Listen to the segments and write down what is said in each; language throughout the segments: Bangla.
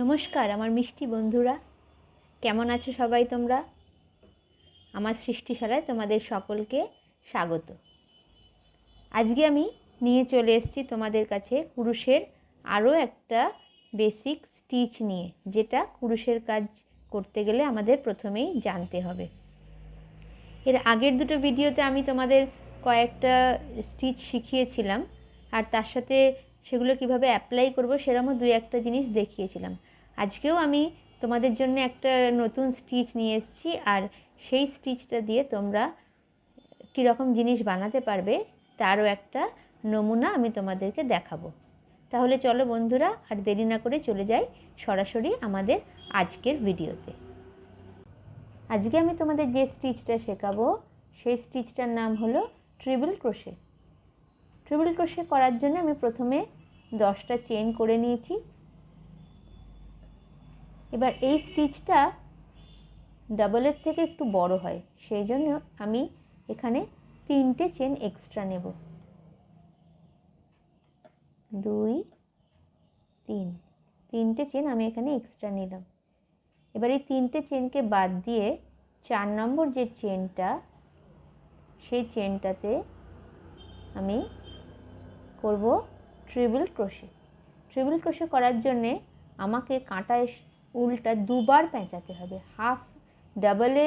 নমস্কার আমার মিষ্টি বন্ধুরা, কেমন আছো সবাই তোমরা? আমার সৃষ্টিশালায় তোমাদের সকলকে স্বাগত। আজকে আমি নিয়ে চলে এসেছি তোমাদের কাছে কুরুশের আরও একটা বেসিক স্টিচ নিয়ে, যেটা কুরুশের কাজ করতে গেলে আমাদের প্রথমেই জানতে হবে। এর আগের দুটো ভিডিওতে আমি তোমাদের কয়েকটা স্টিচ শিখিয়েছিলাম, আর তার সাথে সেগুলো কিভাবে অ্যাপ্লাই করব সেরকমও দু একটা জিনিস দেখিয়েছিলাম। আজকেও আমি তোমাদের জন্য একটা নতুন স্টিচ নিয়ে এসেছি, আর সেই স্টিচটা দিয়ে তোমরা কীরকম জিনিস বানাতে পারবে তারও একটা নমুনা আমি তোমাদেরকে দেখাবো। তাহলে চলো বন্ধুরা, আর দেরি না করে চলে যাই সরাসরি আমাদের আজকের ভিডিওতে। আজকে আমি তোমাদের যে স্টিচটা শেখাবো সেই স্টিচটার নাম হলো ট্রিপল ক্রোশে। ট্রিপল ক্রোশে করার জন্য আমি প্রথমে 10টা চেন করে নিয়েছি। এবার এই স্টিচটা ডাবলের থেকে একটু বড় হয়, সেই জন্য আমি এখানে 3টে চেন এক্সট্রা নেব। 2 3 3টে চেন আমি এখানে এক্সট্রা নিলাম। এবার এই 3টে চেনকে বাদ দিয়ে 4 নম্বর যে চেনটা, সেই চেনটাতে আমি করব ট্রিপল ক্রোশে। ট্রিপল ক্রোশে করার জন্যে আমাকে কাঁটায় উলটা দুবার পেঁচাতে হবে। হাফ ডাবলে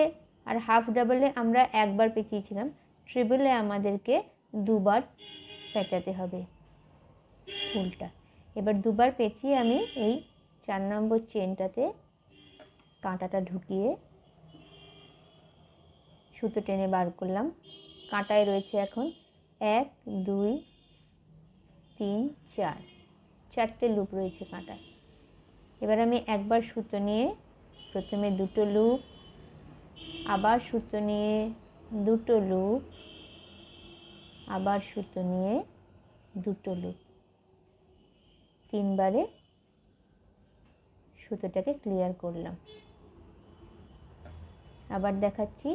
আর হাফ ডাবলে আমরা একবার পেঁচিয়েছিলাম, ট্রিপলে আমাদেরকে দুবার পেঁচাতে হবে উলটা। এবার দুবার পেঁচিয়ে আমি এই 4 নম্বর চেনটাতে কাঁটাটা ঢুকিয়ে সুতো টেনে বার করলাম। কাঁটায় রয়েছে এখন 1 2 3 4, 4টে লুপ রয়েছে কাঁটায়। এবার আমি একবার সুতো নিয়ে প্রথমে 2টো লুপ, আবার সুতো নিয়ে 2টো লুপ, আবার সুতো নিয়ে 2টো লুপ, 3বারে সুতোটাকে ক্লিয়ার করলাম। আবার দেখাচ্ছি,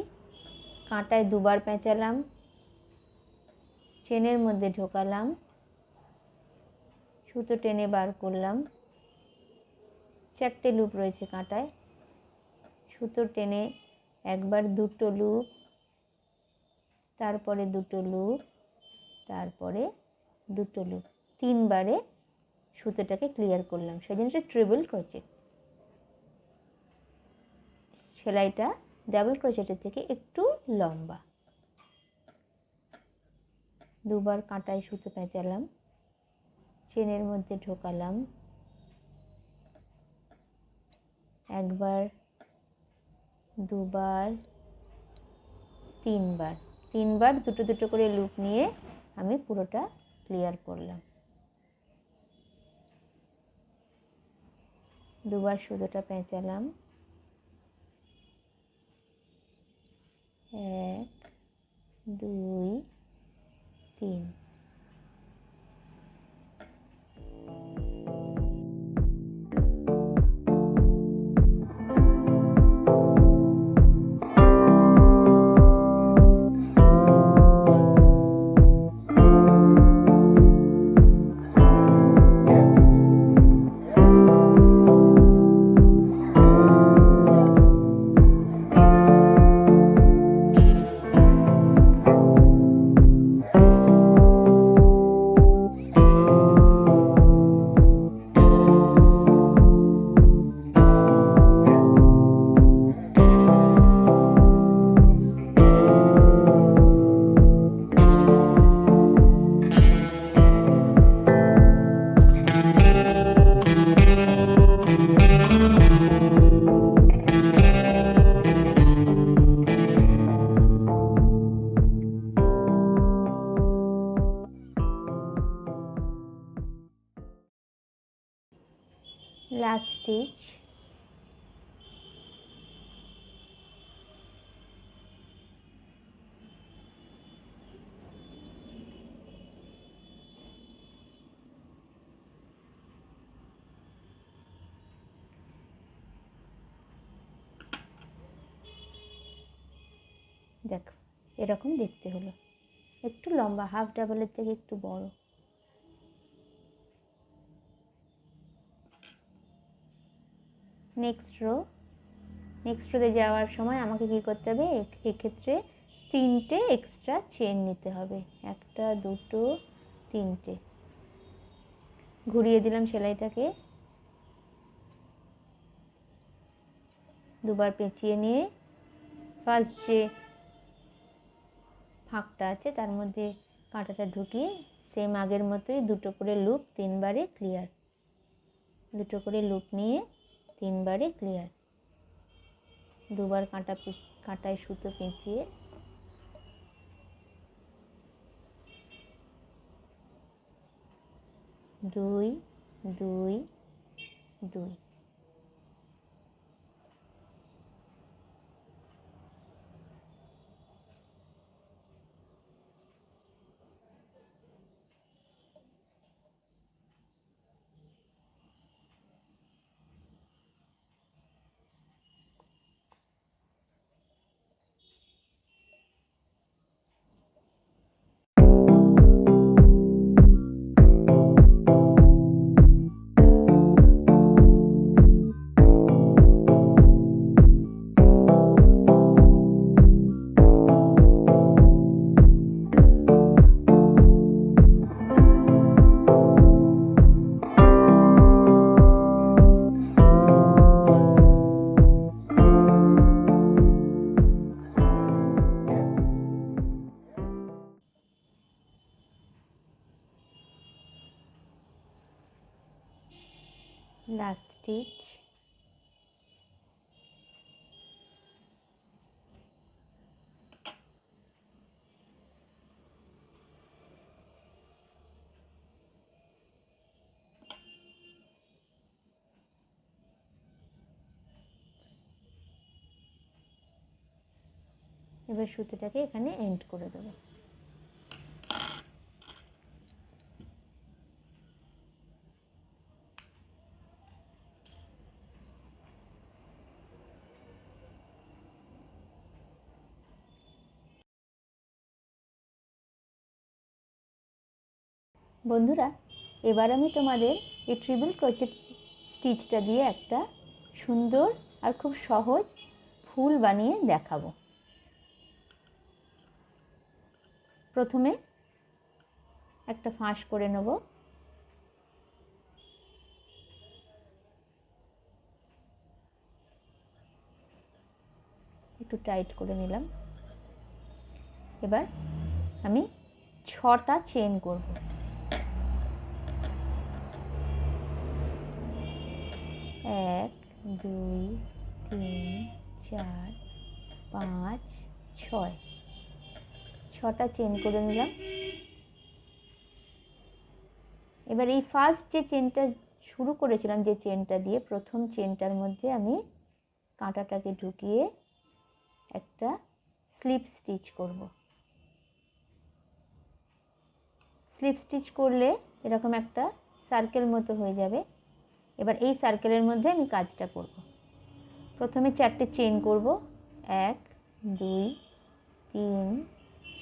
কাঁটায় দুবার পেঁচালাম, চেনের মধ্যে ঢোকালাম, সুতো টেনে বার করলাম। 4টে লুপ রয়েছে কাঁটায়, সুতো টেনে একবার 2টো লুপ, তারপরে 2টো লুপ, তারপরে 2টো লুপ, 3বারে সুতোটাকে ক্লিয়ার করলাম। সেই জিনিসটা ট্রিপল ক্রোচেট। সেলাইটা ডাবল ক্রোচেটের থেকে একটু লম্বা। দুবার কাঁটায় সুতো পেঁচালাম, চেনের মধ্যে ঢোকালাম, একবার, দুবার, 3বার, 3বার 2টো 2টো করে লুপ নিয়ে আমি পুরোটা ক্লিয়ার করলাম। দুবার সুতোটা পেঁচালাম, 1 2 3। Last stitch. দেখো এরকম দেখতে হলো, একটু লম্বা, হাফ ডাবলের থেকে একটু বড়। নেক্সট রোতে যাওয়ার সময় আমাকে কী করতে হবে, এক্ষেত্রে 3টে এক্সট্রা চেন নিতে হবে, 1 2 3টে। ঘুরিয়ে দিলাম সেলাইটাকে, দুবার পেঁচিয়ে নিয়ে ফার্স্ট যে ফাঁকটা আছে তার মধ্যে কাঁটাটা ঢুকিয়ে সেম আগের মতোই 2টো করে লুপ 3বারে ক্লিয়ার, 2টো করে লুপ নিয়ে 3বারে ক্লিয়ার। দুবার কাঁটায় সুতো পেঁচিয়ে দুই দুই দুই। লাস্ট স্টিচ, এবার সুতোটাকে এখানে এন্ড করে দেবো। বন্ধুরা, এবার আমি তোমাদের এই ট্রিপল ক্রোচেট স্টিচটা দিয়ে একটা সুন্দর আর খুব সহজ ফুল বানিয়ে দেখাবো। প্রথমে একটা ফাঁস করে নেব, একটু টাইট করে নিলাম। এবার আমি 6টা চেন করব। 1 2 3 4 5 6, 6টা চেন করে নিলাম। এবার এই ফার্স্ট যে চেনটা শুরু করেছিলাম, যে চেনটা দিয়ে প্রথম চেনটার মধ্যে আমি কাঁটাটাকে ঢুকিয়ে একটা স্লিপ স্টিচ করব। স্লিপ স্টিচ করলে এরকম একটা সার্কেল মতো হয়ে যাবে। এবার এই সার্কেলের মধ্যে আমি কাজটা করব। প্রথমে 4টে চেন করব, 1 2 3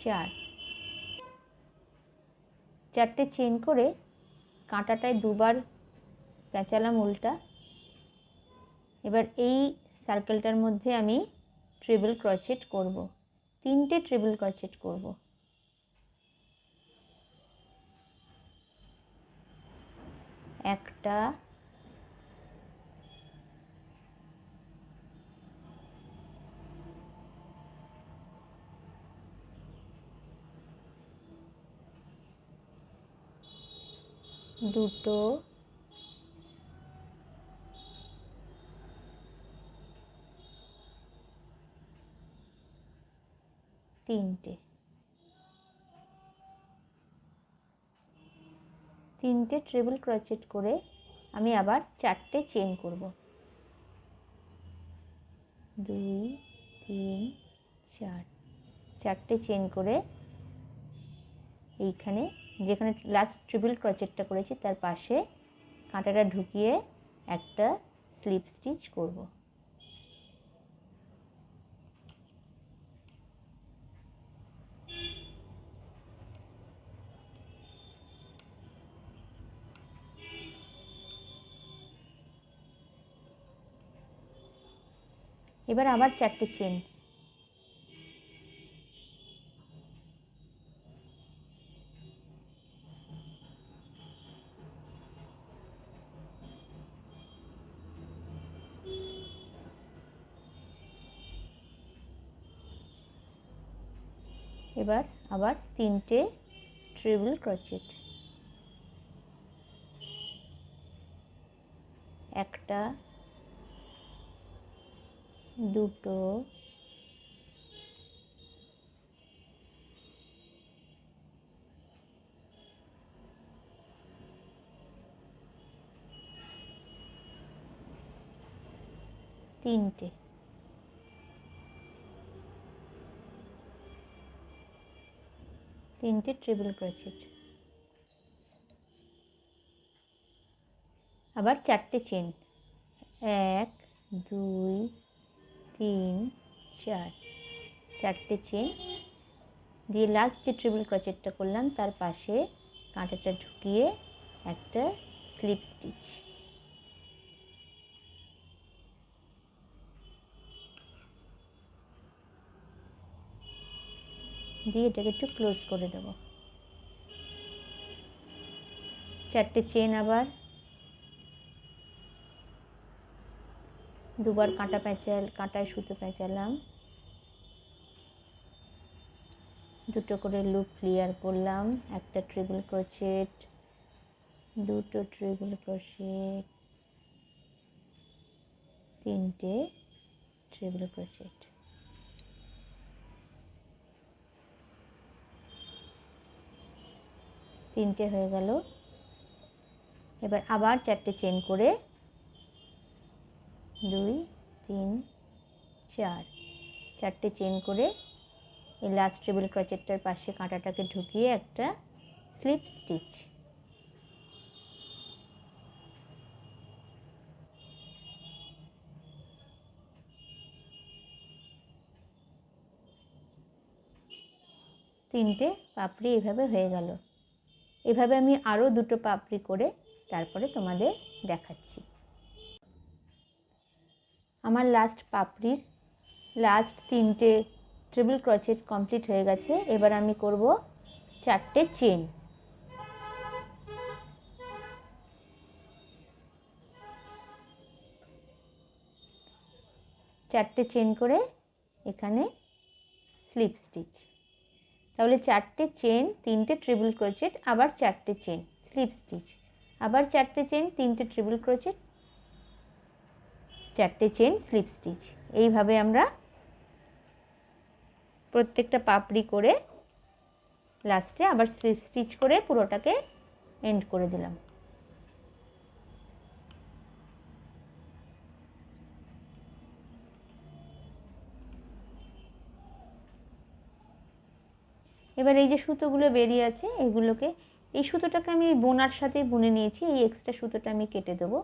4, 4টে চেন করে কাঁটাটায় দুবার পেঁচালাম উল্টা। এবার এই সার্কেলটার মধ্যে আমি ট্রিপল ক্রোচেট করব, 3টে ট্রিপল ক্রোচেট করব। একটা, দুটো, তিনটে। 3টে ট্রিপল ক্রোচেট করে আমি আবার 4টে চেন করব, 2 3 4, 4টে চেন করে এইখানে যেখানে লাস্ট ট্রিপল ক্রোচেটটা করেছি তার পাশে কাঁটাটা ঢুকিয়ে একটা স্লিপ স্টিচ করব। এবার আবার 4টে চেন, এবার আবার 3টে ট্রিপল ক্রোচেট, একটা, দুটো, তিনটে, ট্রিপল ক্রোচেট, আবার 4টে চেন, 1 2 3 4, 4টে চেন দিয়ে লাস্ট যে ট্রিপল ক্রোচেটটা করলাম তার পাশে কাঁটাটা ঢুকিয়ে একটা স্লিপ স্টিচ, দিয়ে এটাকে একটু ক্লোজ করে দেবো। 4টে চেন, আবার দুবার কাঁটায় সুতো পেঁচালাম, দুটো করে লুপ ক্লিয়ার করলাম, একটা ট্রিপল ক্রোচেট, দুটো ট্রিপল ক্রোচেট, 3টে ট্রিপল ক্রোচেট, তিনটে হয়ে গেল। এবার আবার 4টে চেন করে 2 3 4, 4টে চেন করে এই লাস্ট ট্রিপল ক্রোচেটটার পাশে কাঁটাটাকে ঢুকিয়ে একটা স্লিপ স্টিচ, তিনটে পাপড়ি এভাবে হয়ে গেল। এভাবে আমি আরও দুটো পাপড়ি করে তারপরে তোমাদের দেখাচ্ছি। আমার লাস্ট পাপড়ির লাস্ট 3টে ট্রিপল ক্রোচেট কমপ্লিট হয়ে গেছে। এবার আমি করব 4টে চেন, 4টে চেন করে এখানে স্লিপ স্টিচ, তাহলে 4টে চেন, 3টে ট্রিপল ক্রোচেট, আবার 4টে চেন, স্লিপ স্টিচ, আবার 4টে চেন, 3টে ট্রিপল ক্রোচেট, 4টে চেন, স্লিপ স্টিচ। এইভাবে আমরা প্রত্যেকটা পাপড়ি করে লাস্টে আবার স্লিপ স্টিচ করে পুরোটাকে এন্ড করে দিলাম। এবার এই যে সুতোগুলো বেরিয়ে আছে এগুলোকে, এই সুতোটাকে আমি বোনার সাথে বুনে নিয়েছি, এই এক্সট্রা সুতোটা আমি কেটে দেবো।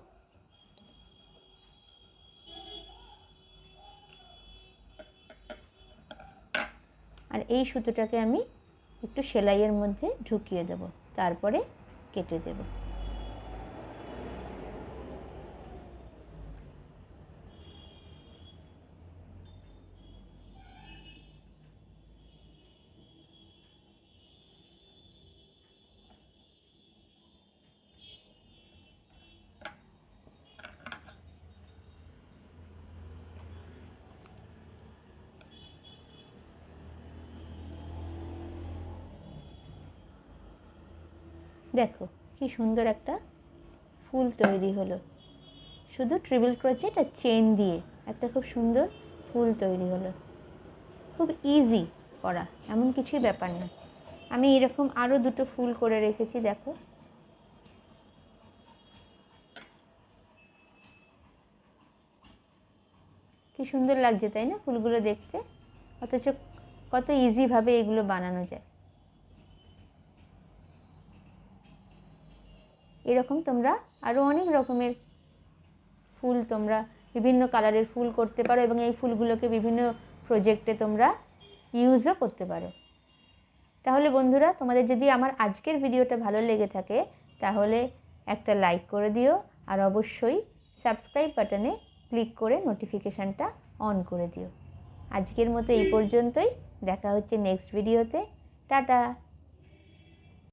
আর এই সুতোটাকে আমি একটু সেলাইয়ের মধ্যে ঢুকিয়ে দেব, তারপরে কেটে দেব। দেখো কি সুন্দর একটা ফুল তৈরি হলো, শুধু ট্রিপল ক্রোচেট আর চেন দিয়ে একটা খুব সুন্দর ফুল তৈরি হলো। খুব ইজি করা, এমন কিছুই ব্যাপার না। আমি এরকম আরও দুটো ফুল করে রেখেছি, দেখো কি সুন্দর লাগছে তাই না ফুলগুলো দেখতে, অথচ কত ইজিভাবে এগুলো বানানো যায়। এরকম তোমরা আরও অনেক রকমের ফুল তোমরা বিভিন্ন কালারের ফুল করতে পারো এবং এই ফুলগুলোকে বিভিন্ন প্রজেক্টে তোমরা ইউজও করতে পারো। তাহলে বন্ধুরা, তোমাদের যদি আমার আজকের ভিডিওটা ভালো লেগে থাকে তাহলে একটা লাইক করে দিও, আর অবশ্যই সাবস্ক্রাইব বাটনে ক্লিক করে নোটিফিকেশানটা অন করে দিও। আজকের মতো এই পর্যন্তই, দেখা হচ্ছে নেক্সট ভিডিওতে। টাটা।